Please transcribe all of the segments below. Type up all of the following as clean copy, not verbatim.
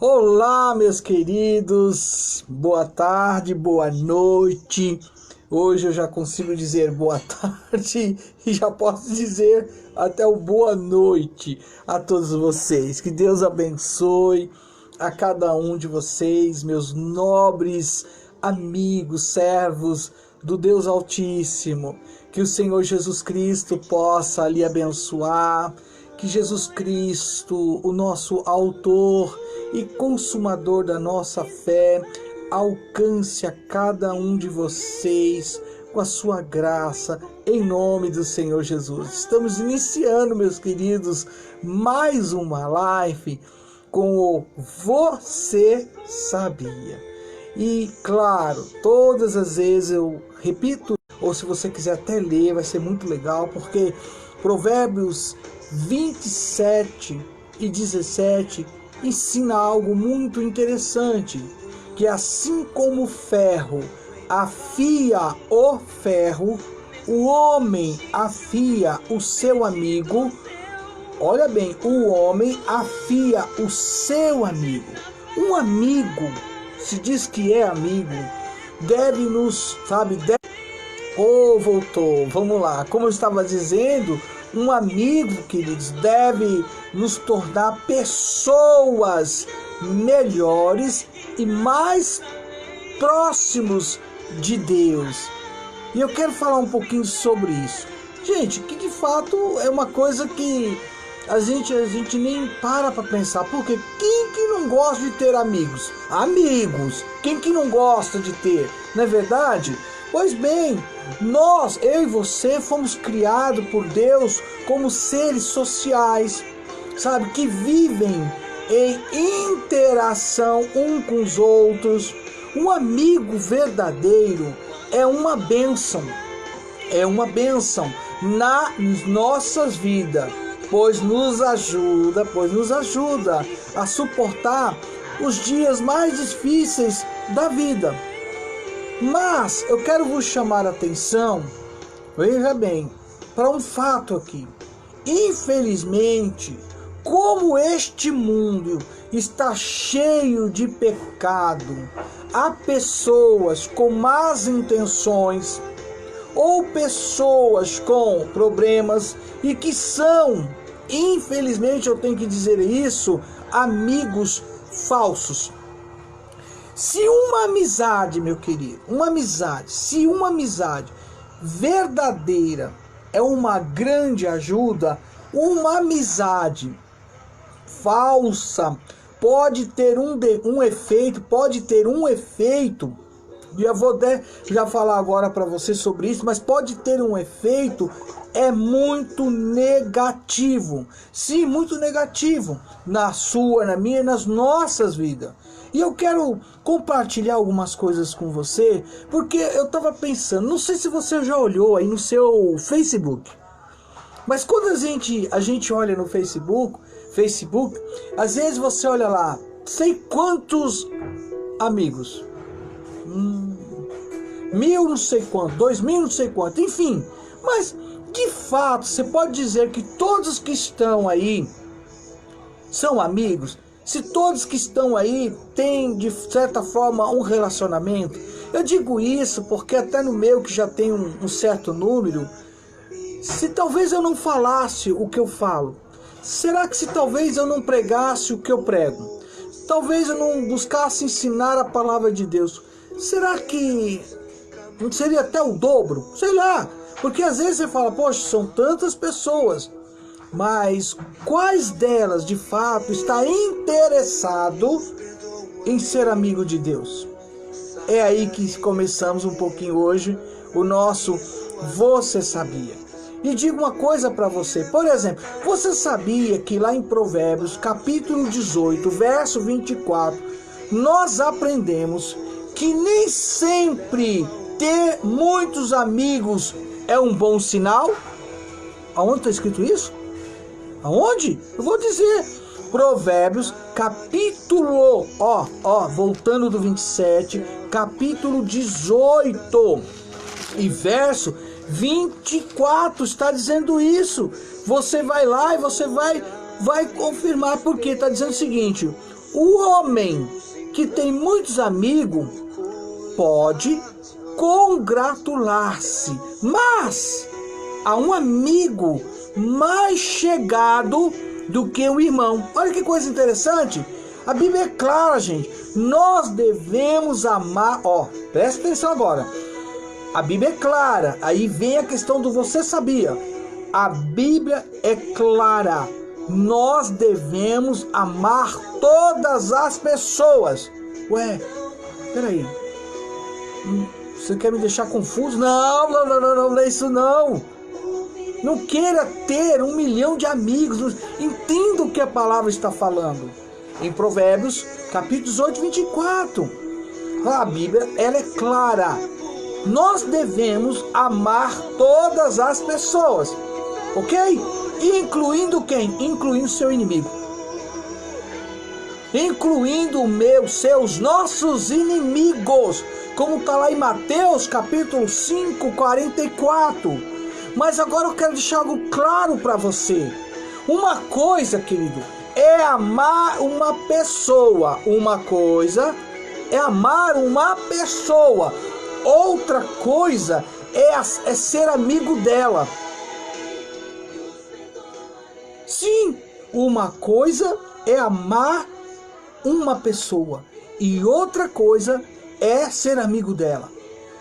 Olá, meus queridos, boa tarde, boa noite. Hoje eu já consigo dizer boa tarde e já posso dizer até o boa noite a todos vocês. Que Deus abençoe a cada um de vocês, meus nobres amigos, servos do Deus Altíssimo. Que o Senhor Jesus Cristo possa lhe abençoar. Que Jesus Cristo, o nosso autor e consumador da nossa fé, alcance a cada um de vocês com a sua graça, em nome do Senhor Jesus. Estamos iniciando, meus queridos, mais uma live com o Você Sabia? E claro, todas as vezes eu repito, ou se você quiser até ler, vai ser muito legal, porque Provérbios 27 e 17 ensina algo muito interessante, que assim como o ferro afia o ferro, o homem afia o seu amigo. Olha bem, o homem afia o seu amigo. Um amigo, se diz que é amigo, deve nos, voltou, vamos lá. Como eu estava dizendo, um amigo, queridos, deve nos tornar pessoas melhores e mais próximos de Deus. E eu quero falar um pouquinho sobre isso. Gente, que de fato é uma coisa que a gente nem para pensar. Porque quem que não gosta de ter amigos? Amigos! Quem que não gosta de ter? Não é verdade? Pois bem, eu e você fomos criados por Deus como seres sociais, que vivem em interação um com os outros. Um amigo verdadeiro é uma bênção nas nossas vidas, pois nos ajuda a suportar os dias mais difíceis da vida. Mas eu quero vos chamar a atenção, veja bem, para um fato aqui. Infelizmente, como este mundo está cheio de pecado, há pessoas com más intenções ou pessoas com problemas e que são, infelizmente eu tenho que dizer isso, amigos falsos. Se uma amizade, meu querido, se uma amizade verdadeira é uma grande ajuda, uma amizade falsa pode ter um efeito, e eu vou já falar agora para você sobre isso, mas pode ter um efeito muito negativo. Sim, muito negativo na sua, na minha e nas nossas vidas. E eu quero compartilhar algumas coisas com você, porque eu estava pensando, não sei se você já olhou aí no seu Facebook, mas quando a gente olha no Facebook, às vezes você olha lá, sei quantos amigos, 1000 não sei quanto, 2000 não sei quanto, enfim, mas de fato você pode dizer que todos que estão aí são amigos? Se todos que estão aí têm, de certa forma, um relacionamento? Eu digo isso porque até no meu, que já tem um certo número, se talvez eu não falasse o que eu falo, será que se talvez eu não pregasse o que eu prego, talvez eu não buscasse ensinar a palavra de Deus, será que não seria até o dobro? Sei lá, porque às vezes você fala, poxa, são tantas pessoas, mas quais delas de fato está interessado em ser amigo de Deus? É aí que começamos um pouquinho hoje o nosso Você Sabia? E digo uma coisa para você, por exemplo, você sabia que lá em Provérbios capítulo 18, verso 24, nós aprendemos que nem sempre ter muitos amigos é um bom sinal? Aonde está escrito isso? Aonde? Eu vou dizer. Provérbios, capítulo, voltando do 27, capítulo 18 e verso 24 está dizendo isso. Você vai lá e você vai confirmar, porque está dizendo o seguinte: O homem que tem muitos amigos pode congratular-se, mas há um amigo mais chegado do que o irmão. Olha que coisa interessante. A Bíblia é clara, gente. Nós devemos amar. Presta atenção agora. A Bíblia é clara. Aí vem a questão do você sabia. A Bíblia é clara. Nós devemos amar todas as pessoas. Ué, peraí. Você quer me deixar confuso? Não é isso não. Não queira ter 1 milhão de amigos. Entenda o que a palavra está falando. Em Provérbios, capítulo 18, 24. A Bíblia, ela é clara. Nós devemos amar todas as pessoas. Ok? Incluindo quem? Incluindo seu inimigo. Incluindo seus nossos inimigos. Como está lá em Mateus, capítulo 5, 44. Mas agora eu quero deixar algo claro para você. Uma coisa, querido, é amar uma pessoa. Uma coisa é amar uma pessoa. Outra coisa é ser amigo dela. Sim, uma coisa é amar uma pessoa e outra coisa é ser amigo dela.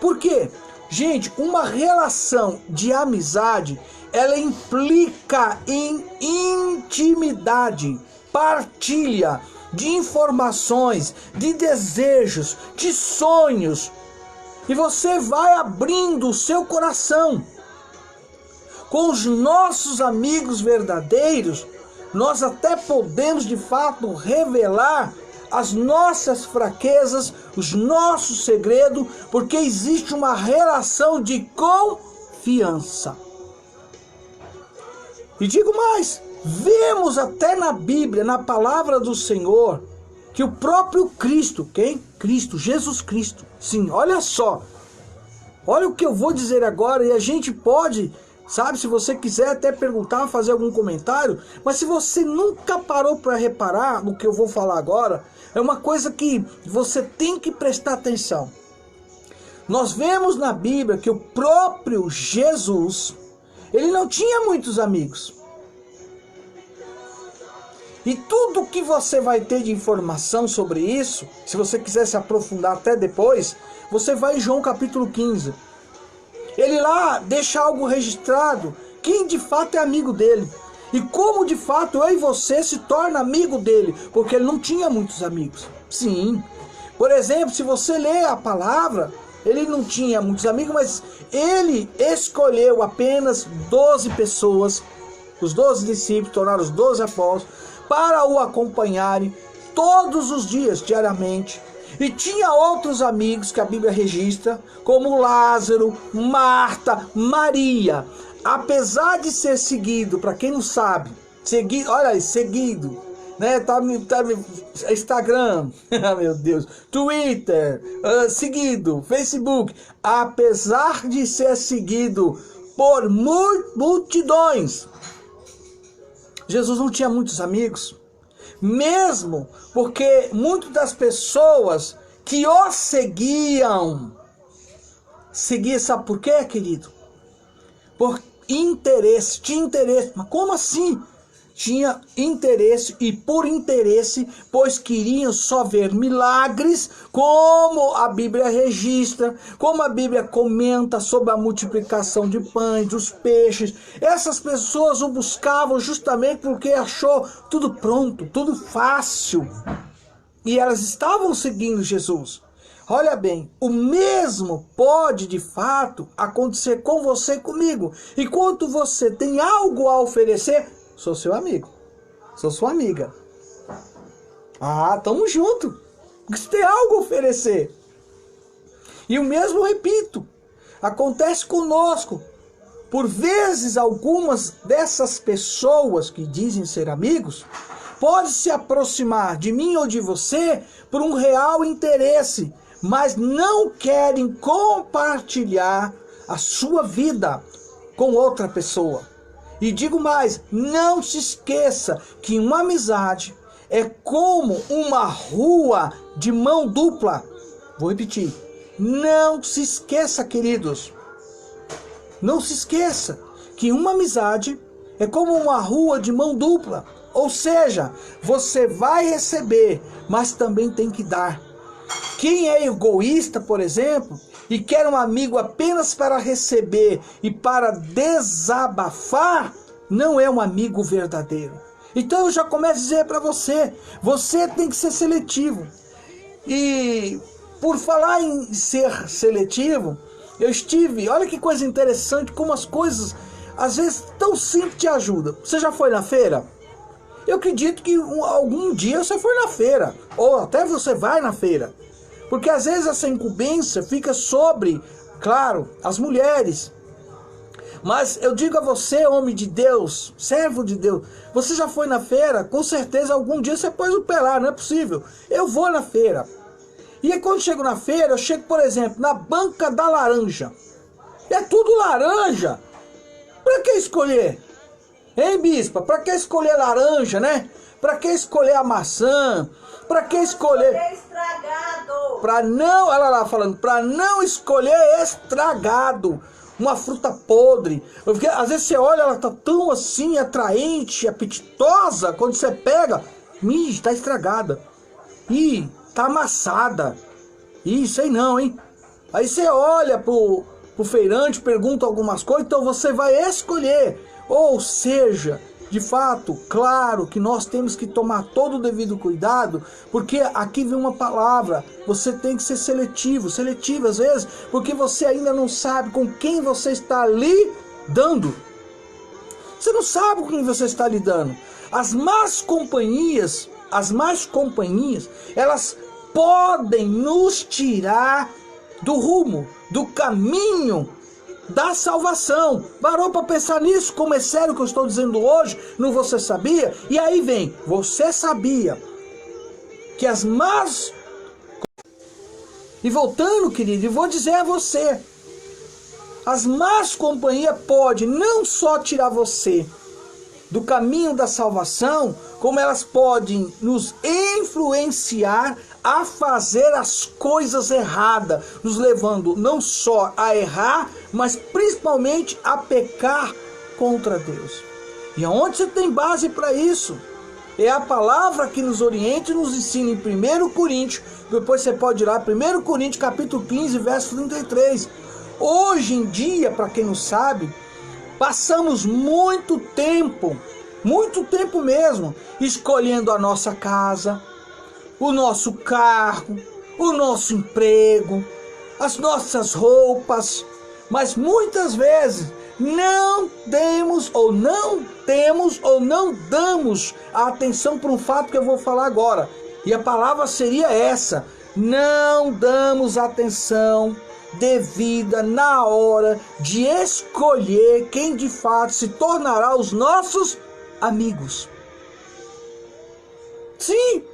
Por quê? Gente, uma relação de amizade, ela implica em intimidade, partilha de informações, de desejos, de sonhos. E você vai abrindo o seu coração. Com os nossos amigos verdadeiros, nós até podemos de fato revelar as nossas fraquezas, os nossos segredos, porque existe uma relação de confiança. E digo mais, vemos até na Bíblia, na palavra do Senhor, que o próprio Cristo, quem? Cristo, Jesus Cristo. Sim, olha só. Olha o que eu vou dizer agora e a gente pode, sabe, se você quiser até perguntar, fazer algum comentário, mas se você nunca parou para reparar no que eu vou falar agora, é uma coisa que você tem que prestar atenção. Nós vemos na Bíblia que o próprio Jesus, ele não tinha muitos amigos. E tudo que você vai ter de informação sobre isso, se você quiser se aprofundar até depois, você vai em João capítulo 15. Ele lá deixa algo registrado, quem de fato é amigo dele. E como de fato eu e você se torna amigo dele, porque ele não tinha muitos amigos. Sim. Por exemplo, se você lê a palavra, ele não tinha muitos amigos, mas ele escolheu apenas 12 pessoas, os 12 discípulos, tornaram os 12 apóstolos, para o acompanharem todos os dias, diariamente. E tinha outros amigos que a Bíblia registra, como Lázaro, Marta, Maria. Apesar de ser seguido, para quem não sabe, seguido, né? Tá no Instagram, meu Deus, Twitter, seguido, Facebook. Apesar de ser seguido por multidões, Jesus não tinha muitos amigos, mesmo porque muitas das pessoas que o seguiam, sabe por quê, querido? Por interesse, tinha interesse. Mas como assim? Tinha interesse e por interesse, pois queriam só ver milagres, como a Bíblia registra, como a Bíblia comenta sobre a multiplicação de pães, dos peixes. Essas pessoas o buscavam justamente porque achou tudo pronto, tudo fácil. E elas estavam seguindo Jesus. Olha bem, o mesmo pode de fato acontecer com você e comigo. Enquanto você tem algo a oferecer, sou seu amigo, sou sua amiga. Tamo junto. Você tem algo a oferecer. E o mesmo, repito, acontece conosco. Por vezes, algumas dessas pessoas que dizem ser amigos, podem se aproximar de mim ou de você por um real interesse, mas não querem compartilhar a sua vida com outra pessoa. E digo mais, não se esqueça que uma amizade, é como uma rua de mão dupla. Vou repetir. Não se esqueça, queridos. Não se esqueça que uma amizade é como uma rua de mão dupla. Ou seja, você vai receber, mas também tem que dar. Quem é egoísta, por exemplo, e quer um amigo apenas para receber e para desabafar, não é um amigo verdadeiro. Então eu já começo a dizer para você, você tem que ser seletivo. E por falar em ser seletivo, olha que coisa interessante, como as coisas, às vezes, tão simples te ajudam. Você já foi na feira? Eu acredito que algum dia você foi na feira, ou até você vai na feira. Porque às vezes essa incumbência fica sobre, claro, as mulheres. Mas eu digo a você, homem de Deus, servo de Deus, você já foi na feira? Com certeza algum dia você pôs o pé lá, não é possível. Eu vou na feira. E aí quando eu chego na feira, eu chego, por exemplo, na banca da laranja. É tudo laranja. Pra que escolher? Hein, bispa? Pra que escolher laranja, né? Pra que escolher a maçã? Pra que escolher... estragado. Pra não, olha lá falando, pra não escolher estragado. Uma fruta podre. Porque às vezes você olha, ela tá tão assim, atraente, apetitosa, quando você pega, tá estragada. Ih, tá amassada. Isso aí não, hein? Aí você olha pro feirante, pergunta algumas coisas, então você vai escolher. Ou seja, de fato, claro que nós temos que tomar todo o devido cuidado, porque aqui vem uma palavra, você tem que ser seletivo às vezes, porque você ainda não sabe com quem você está lidando. Você não sabe com quem você está lidando. As más companhias, elas podem nos tirar do rumo, do caminho da salvação. Parou para pensar nisso? Como é sério o que eu estou dizendo hoje? Não você sabia? E aí vem, você sabia que as más... E voltando, querido, eu vou dizer a você, as más companhias podem não só tirar você do caminho da salvação, como elas podem nos influenciar a fazer as coisas erradas, nos levando não só a errar, mas principalmente a pecar contra Deus. E aonde você tem base para isso? É a palavra que nos orienta e nos ensina em 1 Coríntios, depois você pode ir lá, 1 Coríntios capítulo 15, verso 33. Hoje em dia, para quem não sabe, passamos muito tempo mesmo, escolhendo a nossa casa, o nosso carro, o nosso emprego, as nossas roupas, mas muitas vezes não damos a atenção para um fato que eu vou falar agora. E a palavra seria essa: não damos atenção devida na hora de escolher quem de fato se tornará os nossos amigos. Sim.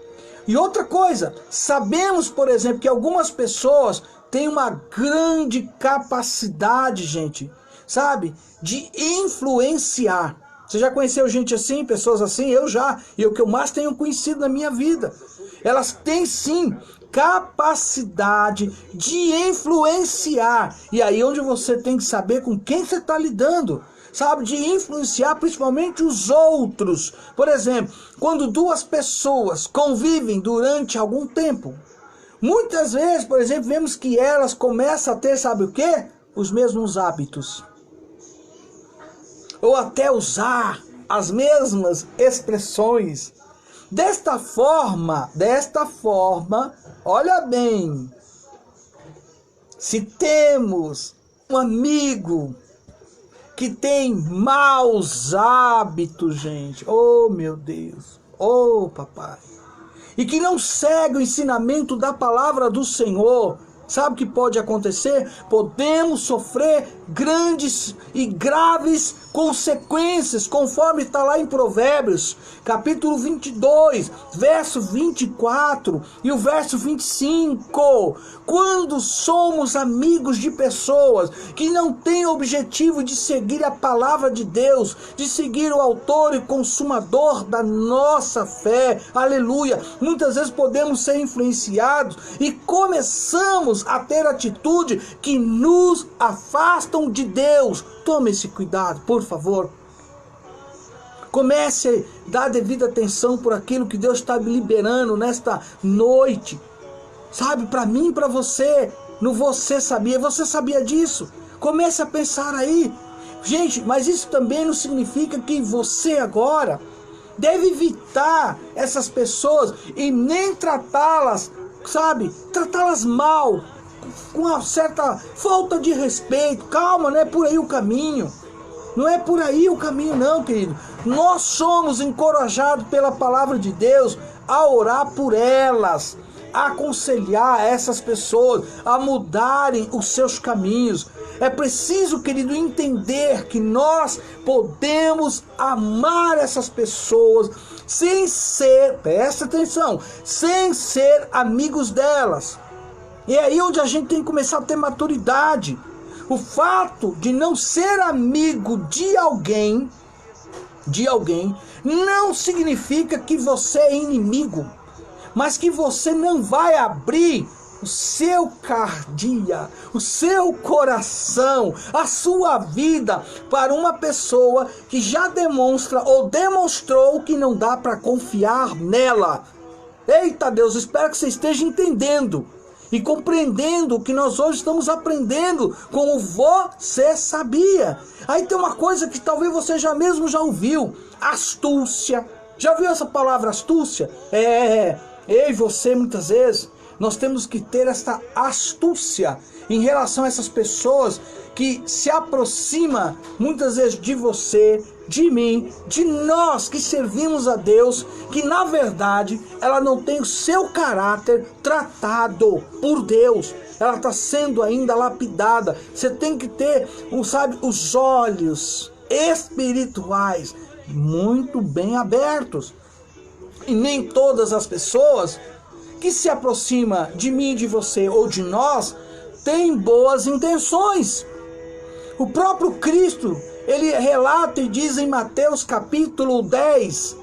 E outra coisa, sabemos, por exemplo, que algumas pessoas têm uma grande capacidade, gente, sabe, de influenciar. Você já conheceu gente assim, pessoas assim? Eu já, e é o que eu mais tenho conhecido na minha vida. Elas têm sim capacidade de influenciar. E aí onde você tem que saber com quem você está lidando. Sabe, de influenciar principalmente os outros. Por exemplo, quando duas pessoas convivem durante algum tempo, muitas vezes, por exemplo, vemos que elas começam a ter, sabe o quê? Os mesmos hábitos. Ou até usar as mesmas expressões. Desta forma, olha bem, se temos um amigo que tem maus hábitos, gente, oh meu Deus, oh papai, e que não segue o ensinamento da palavra do Senhor, sabe o que pode acontecer? Podemos sofrer grandes e graves consequências, conforme está lá em Provérbios, capítulo 22, verso 24 e o verso 25. Quando somos amigos de pessoas que não têm o objetivo de seguir a palavra de Deus, de seguir o autor e consumador da nossa fé, aleluia, muitas vezes podemos ser influenciados e começamos a ter atitude que nos afastam de Deus. Tome esse cuidado, por favor. Comece a dar devida atenção por aquilo que Deus está liberando nesta noite. Sabe, para mim e para você, no Você Sabia. Você sabia disso? Comece a pensar aí. Gente, mas isso também não significa que você agora deve evitar essas pessoas e nem tratá-las, sabe, tratá-las mal, com uma certa falta de respeito. Calma, não é por aí o caminho. Não é por aí o caminho não, querido. Nós somos encorajados pela palavra de Deus a orar por elas, a aconselhar essas pessoas a mudarem os seus caminhos. É preciso, querido, entender que nós podemos amar essas pessoas sem ser, presta atenção, sem ser amigos delas. E é aí onde a gente tem que começar a ter maturidade. O fato de não ser amigo de alguém não significa que você é inimigo, mas que você não vai abrir o seu cardia, o seu coração, a sua vida para uma pessoa que já demonstra ou demonstrou que não dá para confiar nela. Eita Deus, espero que você esteja entendendo e compreendendo o que nós hoje estamos aprendendo com o Você Sabia. Aí tem uma coisa que talvez você já ouviu: astúcia. Já ouviu essa palavra astúcia? Eu e você muitas vezes nós temos que ter essa astúcia em relação a essas pessoas que se aproximam muitas vezes de você, de mim, de nós que servimos a Deus, que na verdade ela não tem o seu caráter tratado por Deus. Ela está sendo ainda lapidada. Você tem que ter, os olhos espirituais muito bem abertos. E nem todas as pessoas que se aproximam de mim, de você ou de nós têm boas intenções. O próprio Cristo, ele relata e diz em Mateus capítulo 10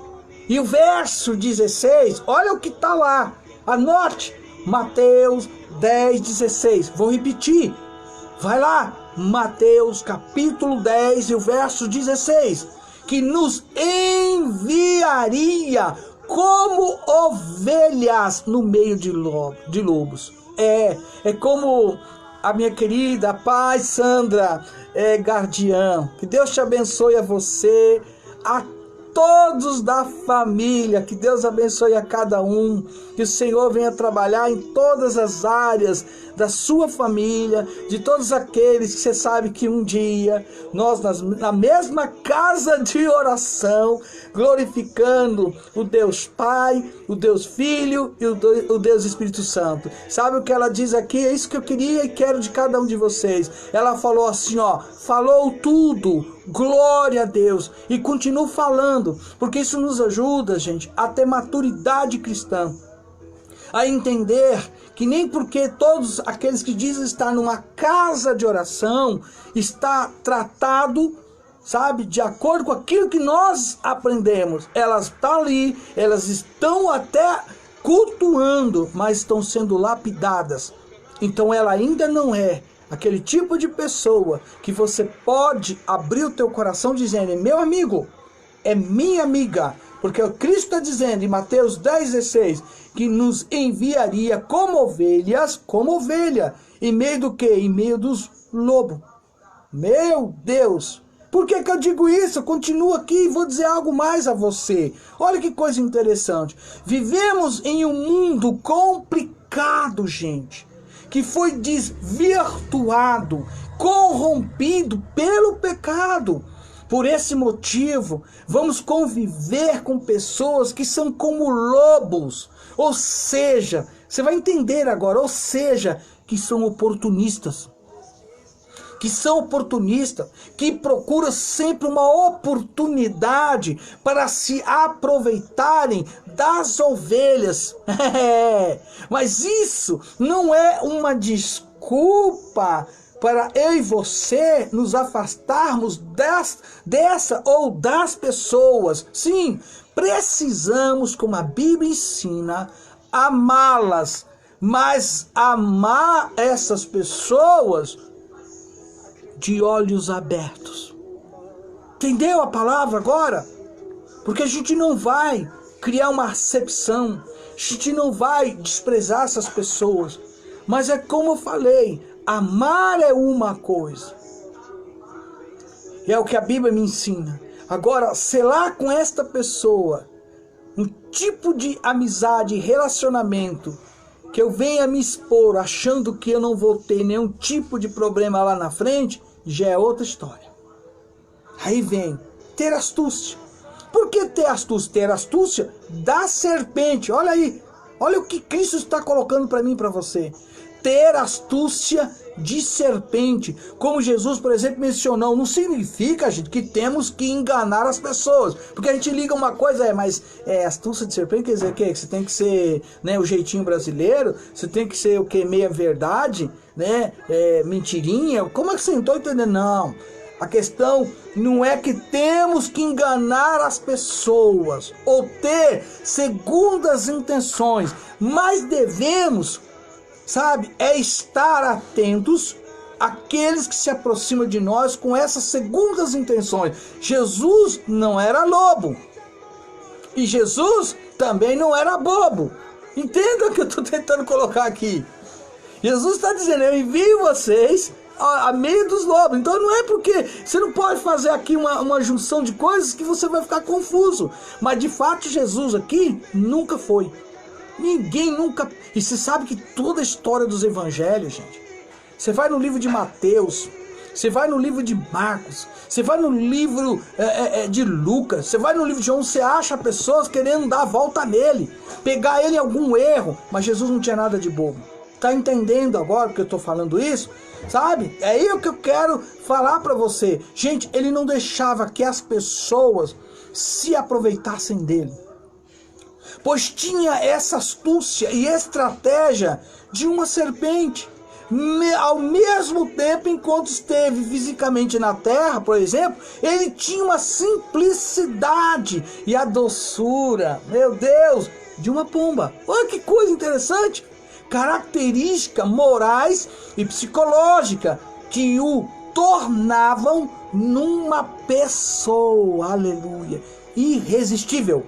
e o verso 16, olha o que está lá, anote, Mateus 10, 16, vou repetir, vai lá, Mateus capítulo 10 e o verso 16, que nos enviaria como ovelhas no meio de lobos. É como a minha querida Paz Sandra Guardiã. Que Deus te abençoe a você, a todos da família. Que Deus abençoe a cada um. Que o Senhor venha trabalhar em todas as áreas da sua família, de todos aqueles que você sabe que um dia nós na mesma casa de oração, glorificando o Deus Pai, o Deus Filho e o Deus Espírito Santo. Sabe o que ela diz aqui? É isso que eu queria e quero de cada um de vocês. Ela falou assim, falou tudo, glória a Deus, e continua falando, porque isso nos ajuda, gente, a ter maturidade cristã, a entender que nem porque todos aqueles que dizem estar numa casa de oração está tratado, sabe, de acordo com aquilo que nós aprendemos. Elas estão ali, elas estão até cultuando, mas estão sendo lapidadas. Então ela ainda não é aquele tipo de pessoa que você pode abrir o teu coração dizendo, é meu amigo, é minha amiga. Porque o Cristo está dizendo em Mateus 10,16 que nos enviaria como ovelha, em meio do quê? Em meio dos lobos. Meu Deus! Por que eu digo isso? Eu continuo aqui e vou dizer algo mais a você. Olha que coisa interessante. Vivemos em um mundo complicado, gente, que foi desvirtuado, corrompido pelo pecado. Por esse motivo, vamos conviver com pessoas que são como lobos. Ou seja, você vai entender agora, que são oportunistas, que são oportunistas, que procuram sempre uma oportunidade para se aproveitarem das ovelhas. Mas isso não é uma desculpa para eu e você nos afastarmos dessa ou das pessoas. Sim, precisamos, como a Bíblia ensina, amá-las, mas amar essas pessoas de olhos abertos. Entendeu a palavra agora? Porque a gente não vai criar uma acepção, a gente não vai desprezar essas pessoas, mas é como eu falei, amar é uma coisa, é o que a Bíblia me ensina. Agora, selar com esta pessoa um tipo de amizade, relacionamento, que eu venha me expor achando que eu não vou ter nenhum tipo de problema lá na frente, já é outra história. Aí vem ter astúcia. Por que ter astúcia? Ter astúcia da serpente. Olha aí, olha o que Cristo está colocando para mim e para você. Ter astúcia de serpente, como Jesus, por exemplo, mencionou. Não significa, gente, que temos que enganar as pessoas, porque a gente liga uma coisa, mas astúcia de serpente quer dizer o quê? Que você tem que ser, né, o jeitinho brasileiro, você tem que ser o quê? Meia verdade, né, mentirinha. Como é que você não está entendendo? Não, a questão não é que temos que enganar as pessoas ou ter segundas intenções, mas devemos, sabe, estar atentos àqueles que se aproximam de nós com essas segundas intenções. Jesus não era lobo. E Jesus também não era bobo. Entenda o que eu estou tentando colocar aqui. Jesus está dizendo, eu envio vocês a meio dos lobos. Então não é porque você não pode fazer aqui uma junção de coisas que você vai ficar confuso. Mas de fato Jesus aqui nunca foi. Ninguém nunca... E você sabe que toda a história dos evangelhos, gente, você vai no livro de Mateus, você vai no livro de Marcos, você vai no livro de Lucas, você vai no livro de João, você acha pessoas querendo dar a volta nele, pegar ele em algum erro, mas Jesus não tinha nada de bobo. Tá entendendo agora que eu tô falando isso? Sabe? É aí o que eu quero falar para você. Gente, ele não deixava que as pessoas se aproveitassem dele, pois tinha essa astúcia e estratégia de uma serpente. Ao mesmo tempo, enquanto esteve fisicamente na terra, por exemplo, ele tinha uma simplicidade e a doçura, meu Deus, de uma pomba. Olha que coisa interessante. Características morais e psicológicas que o tornavam numa pessoa, aleluia, irresistível.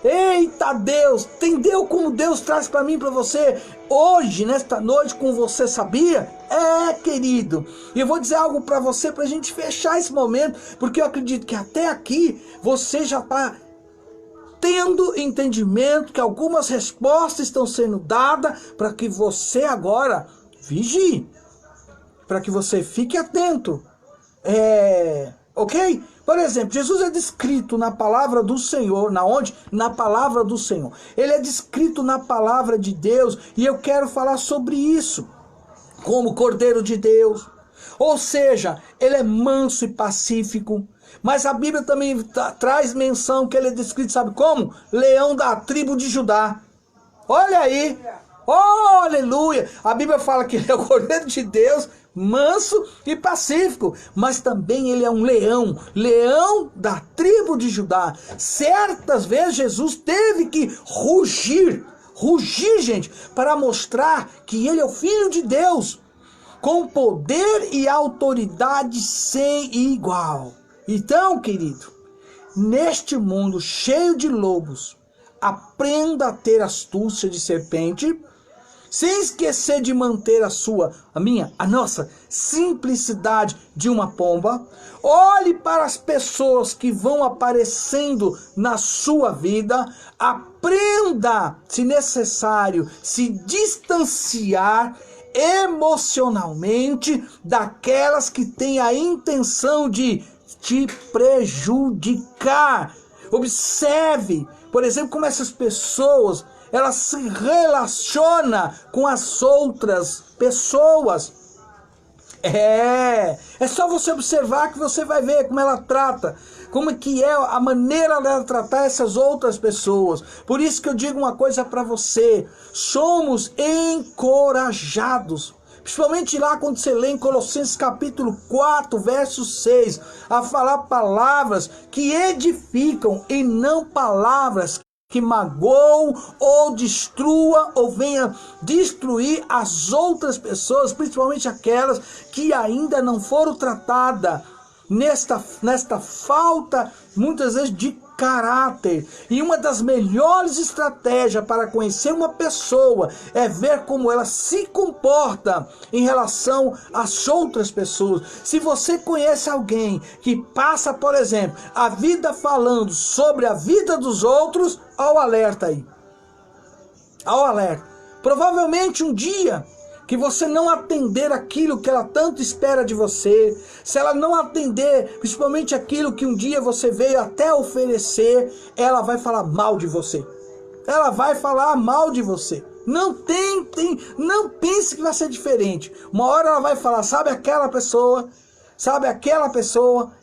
Eita Deus, entendeu como Deus traz para mim e para você hoje, nesta noite, com você, sabia? Querido, e eu vou dizer algo para você, para a gente fechar esse momento, porque eu acredito que até aqui você já está tendo entendimento que algumas respostas estão sendo dadas para que você agora vigie, para que você fique atento. Ok? Por exemplo, Jesus é descrito na palavra do Senhor, na palavra do Senhor. Ele é descrito na palavra de Deus, e eu quero falar sobre isso, como Cordeiro de Deus. Ou seja, ele é manso e pacífico, mas a Bíblia também traz menção que ele é descrito, sabe como? Leão da tribo de Judá. Olha aí, oh, aleluia, a Bíblia fala que ele é o Cordeiro de Deus, manso e pacífico, mas também ele é um leão da tribo de Judá. Certas vezes Jesus teve que rugir, gente, para mostrar que ele é o Filho de Deus, com poder e autoridade sem igual. Então, querido, neste mundo cheio de lobos, aprenda a ter astúcia de serpente, sem esquecer de manter a nossa simplicidade de uma pomba. Olhe para as pessoas que vão aparecendo na sua vida. Aprenda, se necessário, se distanciar emocionalmente daquelas que têm a intenção de te prejudicar. Observe, por exemplo, como essas pessoas, elas se relacionam com as outras pessoas. É só você observar que você vai ver como ela trata, como é que é a maneira dela tratar essas outras pessoas. Por isso que eu digo uma coisa para você, somos encorajados. Principalmente lá quando você lê em Colossenses capítulo 4, verso 6, a falar palavras que edificam e não palavras que magoam ou destrua ou venha destruir as outras pessoas, principalmente aquelas que ainda não foram tratadas nesta falta, muitas vezes, de caráter. E uma das melhores estratégias para conhecer uma pessoa é ver como ela se comporta em relação às outras pessoas. Se você conhece alguém que passa, por exemplo, a vida falando sobre a vida dos outros, ao alerta aí. Ao alerta. Provavelmente um dia que você não atender aquilo que ela tanto espera de você, se ela não atender principalmente aquilo que um dia você veio até oferecer, ela vai falar mal de você. Ela vai falar mal de você. Não pense que vai ser diferente. Uma hora ela vai falar, sabe aquela pessoa,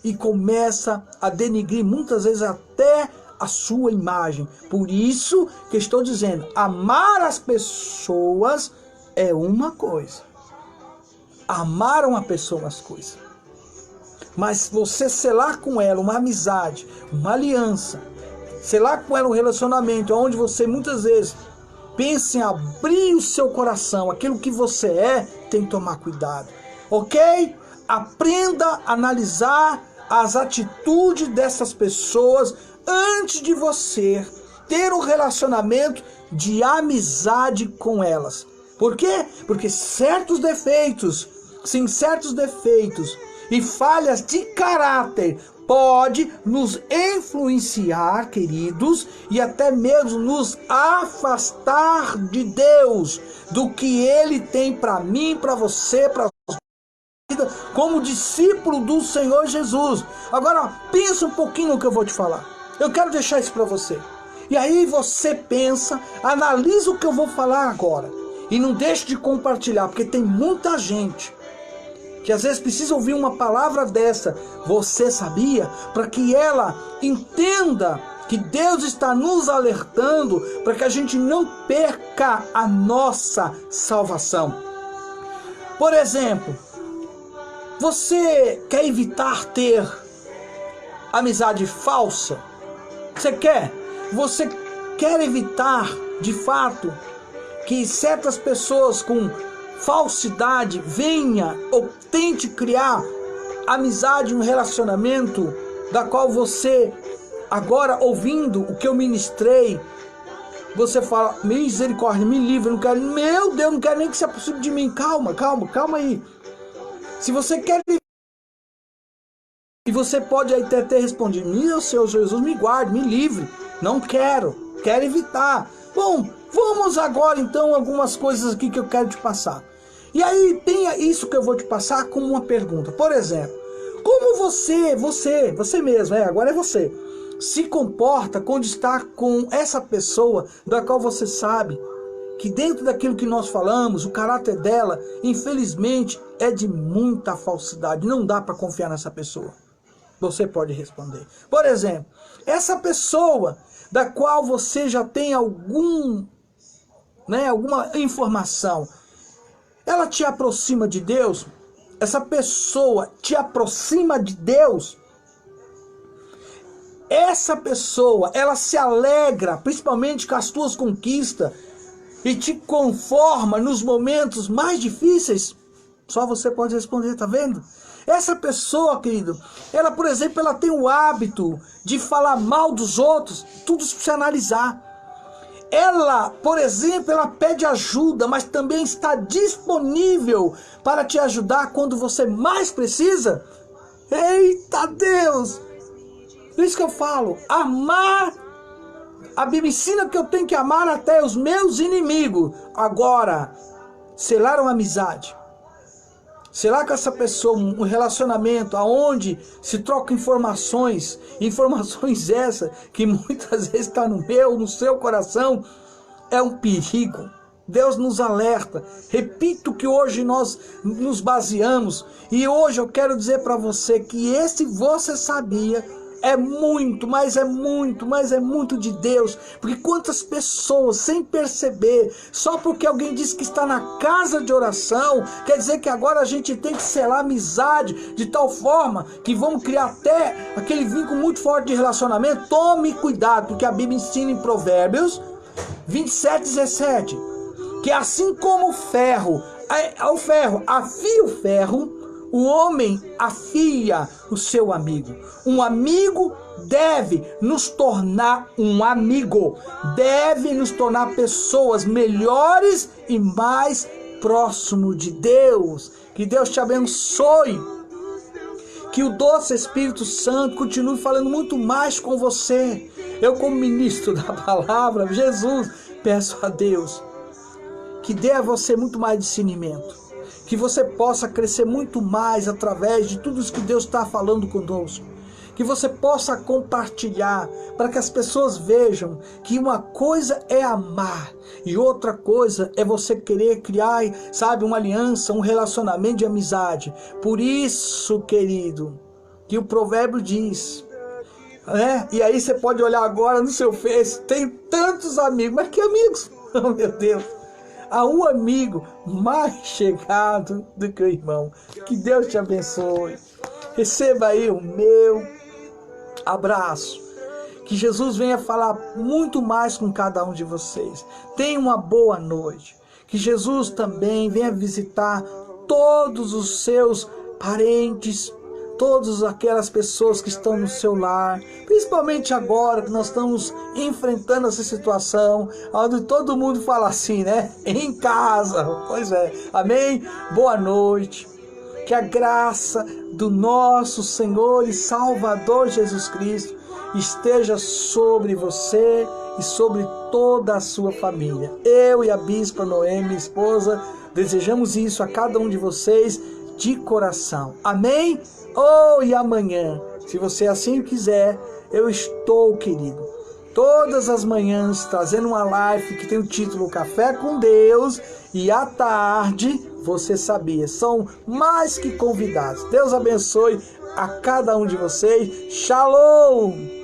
e começa a denigrir muitas vezes até a sua imagem. Por isso que estou dizendo, amar as pessoas é uma coisa. Amar uma pessoa é uma coisa. Mas você selar com ela uma amizade, uma aliança, selar com ela um relacionamento onde você muitas vezes pensa em abrir o seu coração, aquilo que você é, tem que tomar cuidado. Ok? Aprenda a analisar as atitudes dessas pessoas antes de você ter um relacionamento de amizade com elas. Por quê? Porque certos defeitos e falhas de caráter pode nos influenciar, queridos, e até mesmo nos afastar de Deus, do que Ele tem para mim, para você, para vida, como discípulo do Senhor Jesus. Agora, pensa um pouquinho no que eu vou te falar. Eu quero deixar isso para você. E aí você pensa, analisa o que eu vou falar agora. E não deixe de compartilhar, porque tem muita gente que às vezes precisa ouvir uma palavra dessa. Você sabia? Para que ela entenda que Deus está nos alertando para que a gente não perca a nossa salvação. Por exemplo, você quer evitar ter amizade falsa? Você quer evitar, de fato, que certas pessoas com falsidade venha ou tente criar amizade, um relacionamento, da qual você, agora ouvindo o que eu ministrei, você fala, misericórdia, me livre, eu não quero, meu Deus, não quero nem que isso é possível de mim. Calma aí. Se você quer, e você pode aí ter respondido, meu Senhor Jesus, me guarde, me livre, não quero evitar. Bom, vamos agora então algumas coisas aqui que eu quero te passar. E aí tenha isso que eu vou te passar como uma pergunta. Por exemplo, como você mesmo, agora é você, se comporta quando está com essa pessoa da qual você sabe que dentro daquilo que nós falamos, o caráter dela, infelizmente, é de muita falsidade. Não dá para confiar nessa pessoa. Você pode responder. Por exemplo, essa pessoa da qual você já tem alguma informação, ela te aproxima de Deus? Essa pessoa te aproxima de Deus? Essa pessoa, ela se alegra, principalmente com as tuas conquistas, e te conforma nos momentos mais difíceis? Só você pode responder, tá vendo? Essa pessoa, querido, ela, por exemplo, ela tem o hábito de falar mal dos outros, tudo se precisa analisar. Ela, por exemplo, ela pede ajuda, mas também está disponível para te ajudar quando você mais precisa? Eita Deus! Por isso que eu falo, amar, a Bíblia ensina que eu tenho que amar até os meus inimigos. Agora, selar uma amizade, selar com essa pessoa um relacionamento aonde se troca informações essas que muitas vezes está no seu coração, é um perigo Deus nos alerta. Repito que hoje nós nos baseamos. E hoje eu quero dizer para você que esse você sabia é muito, mas é muito de Deus. Porque quantas pessoas, sem perceber, só porque alguém disse que está na casa de oração, quer dizer que agora a gente tem que selar amizade de tal forma que vamos criar até aquele vínculo muito forte de relacionamento. Tome cuidado, porque a Bíblia ensina em Provérbios 27:17, que assim como o ferro afia o ferro, o homem afia o seu amigo. Um amigo deve nos tornar um amigo, deve nos tornar pessoas melhores e mais próximo de Deus. Que Deus te abençoe. Que o doce Espírito Santo continue falando muito mais com você. Eu, como ministro da palavra, Jesus, peço a Deus que dê a você muito mais discernimento, que você possa crescer muito mais através de tudo isso que Deus está falando conosco, que você possa compartilhar para que as pessoas vejam que uma coisa é amar e outra coisa é você querer criar, sabe, uma aliança, um relacionamento de amizade. Por isso, querido, que o provérbio diz, né? E aí você pode olhar agora no seu Face, tem tantos amigos, mas que amigos? Oh, meu Deus! Há um amigo mais chegado do que o irmão. Que Deus te abençoe. Receba aí o meu abraço. Que Jesus venha falar muito mais com cada um de vocês. Tenha uma boa noite. Que Jesus também venha visitar todos os seus parentes, todas aquelas pessoas que estão no seu lar, principalmente agora que nós estamos enfrentando essa situação, onde todo mundo fala assim, né? Em casa. Pois é. Amém? Boa noite. Que a graça do nosso Senhor e Salvador Jesus Cristo esteja sobre você e sobre toda a sua família. Eu e a Bispa Noemi, minha esposa, desejamos isso a cada um de vocês de coração. Amém? E amanhã, se você assim quiser, eu estou, querido, todas as manhãs trazendo uma live que tem o título Café com Deus, e à tarde, você sabia, são mais que convidados. Deus abençoe a cada um de vocês. Shalom!